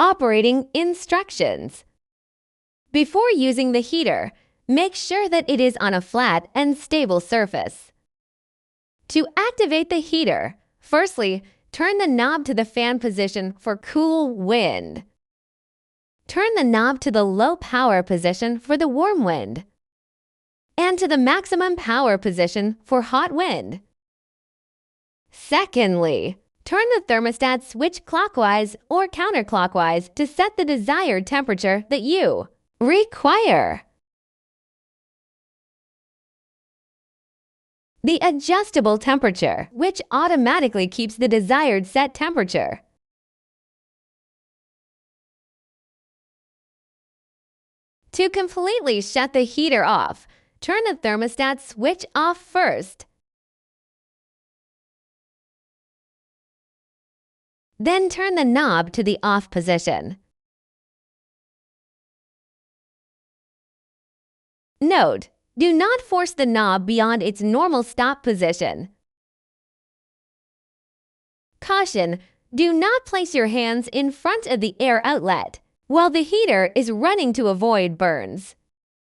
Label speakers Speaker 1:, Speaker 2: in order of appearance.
Speaker 1: Operating instructions. Before using the heater, make sure that it is on a flat and stable surface. To activate the heater, firstly, turn the knob to the fan position for cool wind. Turn the knob to the low power position for the warm wind, and to the maximum power position for hot wind. Secondly, turn the thermostat switch clockwise or counterclockwise to set the desired temperature that you require. The adjustable temperature, which automatically keeps the desired set temperature. To completely shut the heater off, turn the thermostat switch off first. Then turn the knob to the off position. Note: do not force the knob beyond its normal stop position. Caution: do not place your hands in front of the air outlet while the heater is running to avoid burns.